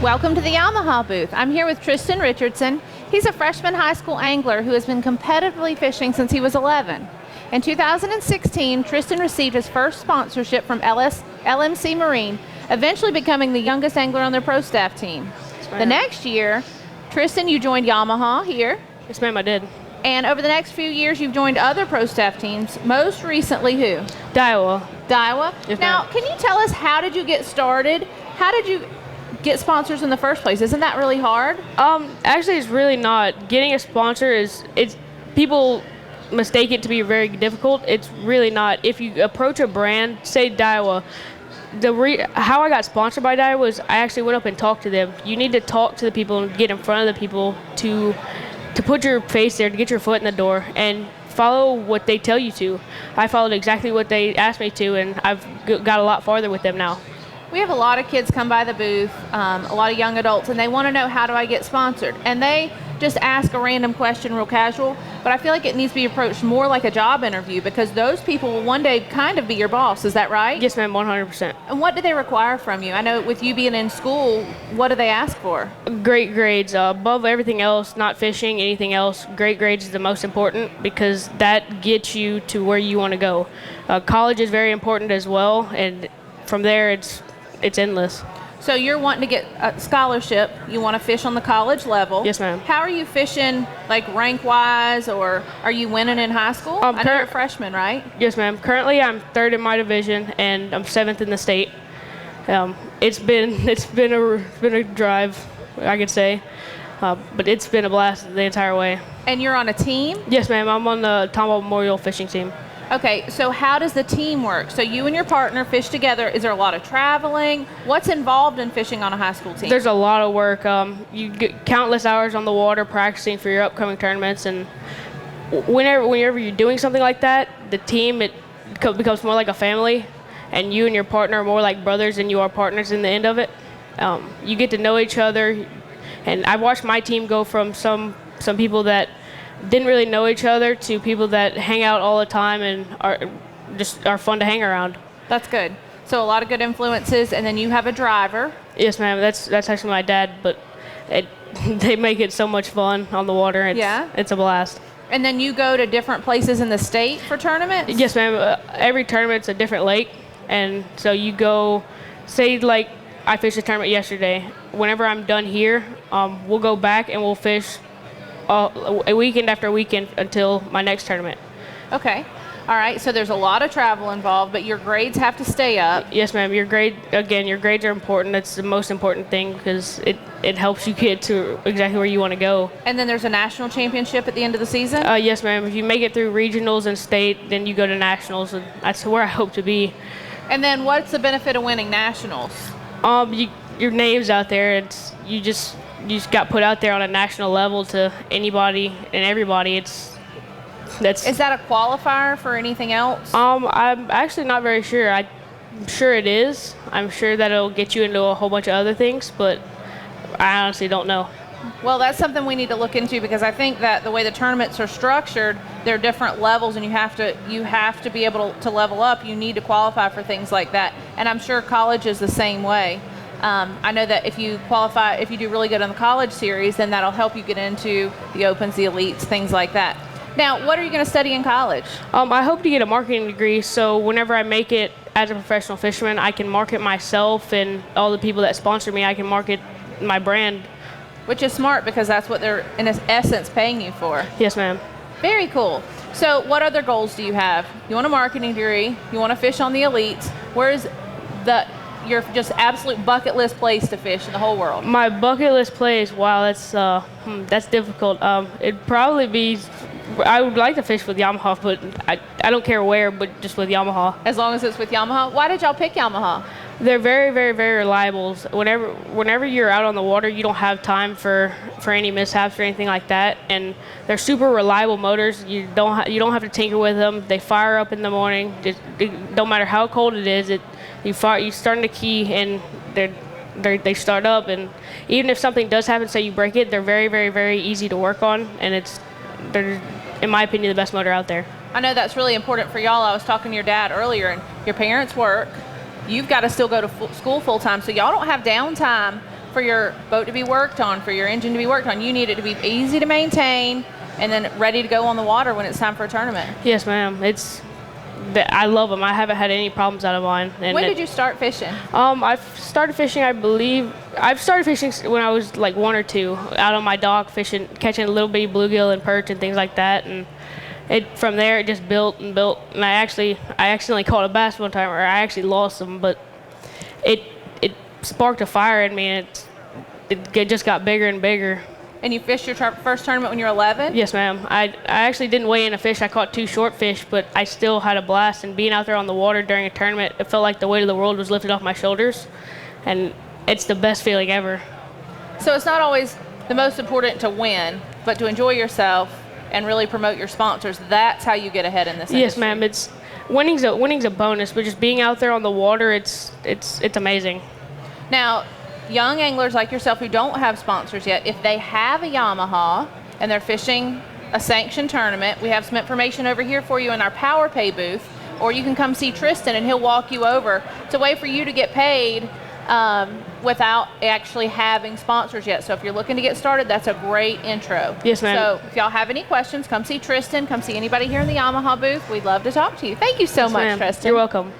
Welcome to the Yamaha booth. I'm here with Tristan Richardson. He's a freshman high school angler who has been competitively fishing since he was 11. In 2016, Tristan received his first sponsorship from LMC Marine, eventually becoming the youngest angler on their pro staff team. The next year, Tristan, you joined Yamaha here. Yes, ma'am, I did. And over the next few years, you've joined other pro staff teams, most recently who? Daiwa. Daiwa? Yes, now, can you tell us, how did you get started? How did you get sponsors in the first place? Isn't that really hard? Actually, it's really not. Getting a sponsor people mistake it to be very difficult. It's really not. If you approach a brand, say Daiwa, how I got sponsored by Daiwa was I actually went up and talked to them. You need to talk to the people and get in front of the people to put your face there, to get your foot in the door, and follow what they tell you to. I followed exactly what they asked me to, and I've got a lot farther with them now. We have a lot of kids come by the booth, a lot of young adults, and they want to know, how do I get sponsored? And they just ask a random question real casual, but I feel like it needs to be approached more like a job interview, because those people will one day kind of be your boss. Is that right? Yes, ma'am, 100%. And what do they require from you? I know with you being in school, what do they ask for? Great grades. Above everything else, not fishing, anything else, great grades is the most important, because that gets you to where you want to go. College is very important as well, and from there it's endless. So you're wanting to get a scholarship. You want to fish on the college level. Yes, ma'am. How are you fishing, like rank-wise, or are you winning in high school? I know you're a freshman, right? Yes, ma'am. Currently, I'm third in my division, and I'm seventh in the state. It's been a drive, I could say, but it's been a blast the entire way. And you're on a team? Yes, ma'am. I'm on the Tomball Memorial fishing team. Okay, so how does the team work? So you and your partner fish together. Is there a lot of traveling? What's involved in fishing on a high school team? There's a lot of work. You get countless hours on the water practicing for your upcoming tournaments, and whenever you're doing something like that, the team becomes more like a family, and you and your partner are more like brothers than you are partners in the end of it. You get to know each other, and I watched my team go from some people that didn't really know each other to people that hang out all the time and are fun to hang around. That's good. So a lot of good influences, and then you have a driver. Yes, ma'am. That's actually my dad, but they make it so much fun on the water. It's a blast. And then you go to different places in the state for tournaments? Yes, ma'am. Every tournament's a different lake, and so you go, say like I fished a tournament yesterday. Whenever I'm done here, we'll go back and we'll fish a weekend after weekend until my next tournament. Okay. All right. So there's a lot of travel involved, but your grades have to stay up. Yes, ma'am. Your grades are important. That's the most important thing, because it helps you get to exactly where you want to go. And then there's a national championship at the end of the season? Yes, ma'am. If you make it through regionals and state, then you go to nationals, and that's where I hope to be. And then what's the benefit of winning nationals? Your name's out there. You just got put out there on a national level to anybody and everybody. Is that a qualifier for anything else? I'm actually not very sure. I'm sure it is. I'm sure that it'll get you into a whole bunch of other things, but I honestly don't know. Well, that's something we need to look into, because I think that the way the tournaments are structured, there are different levels, and you have to be able to level up. You need to qualify for things like that, and I'm sure college is the same way. I know that if you do really good on the college series, then that'll help you get into the opens, the elites, things like that. Now, what are you going to study in college? I hope to get a marketing degree, so whenever I make it as a professional fisherman, I can market myself, and all the people that sponsor me, I can market my brand. Which is smart, because that's what they're, in essence, paying you for. Yes, ma'am. Very cool. So what other goals do you have? You want a marketing degree. You want to fish on the elites. Where's your just absolute bucket list place to fish in the whole world? My bucket list place, wow, that's difficult. It'd probably be, I would like to fish with Yamaha, but I don't care where, but just with Yamaha. As long as it's with Yamaha? Why did y'all pick Yamaha? They're very, very, very reliable. Whenever you're out on the water, you don't have time for any mishaps or anything like that, and they're super reliable motors. You don't have to tinker with them. They fire up in the morning. No matter how cold it is, you start in the key, and they start up, and even if something does happen, say you break it, they're very, very, very easy to work on, and they're, in my opinion, the best motor out there. I know that's really important for y'all. I was talking to your dad earlier, and your parents work. You've got to still go to school full time, so y'all don't have downtime for your boat to be worked on, for your engine to be worked on. You need it to be easy to maintain and then ready to go on the water when it's time for a tournament. Yes, ma'am. I love them. I haven't had any problems out of mine. And when did you start fishing? I've started fishing, I believe. I've started fishing when I was like 1 or 2, out on my dock fishing, catching a little bitty bluegill and perch and things like that. And from there it just built and built. And I accidentally caught a bass one time, or I actually lost them, but it sparked a fire in me, and it just got bigger and bigger. And you fished your first tournament when you were 11? Yes, ma'am. I actually didn't weigh in a fish. I caught 2 short fish, but I still had a blast. And being out there on the water during a tournament, it felt like the weight of the world was lifted off my shoulders. And it's the best feeling ever. So it's not always the most important to win, but to enjoy yourself and really promote your sponsors. That's how you get ahead in this industry. Yes, ma'am. Winning's a bonus, but just being out there on the water, it's amazing. Now, young anglers like yourself who don't have sponsors yet, if they have a Yamaha and they're fishing a sanctioned tournament, we have some information over here for you in our Power Pay booth, or you can come see Tristan and he'll walk you over. It's a way for you to get paid without actually having sponsors yet. So if you're looking to get started, that's a great intro. Yes, ma'am. So if y'all have any questions, come see Tristan, come see anybody here in the Yamaha booth. We'd love to talk to you. Thank you so much, ma'am. Tristan. You're welcome.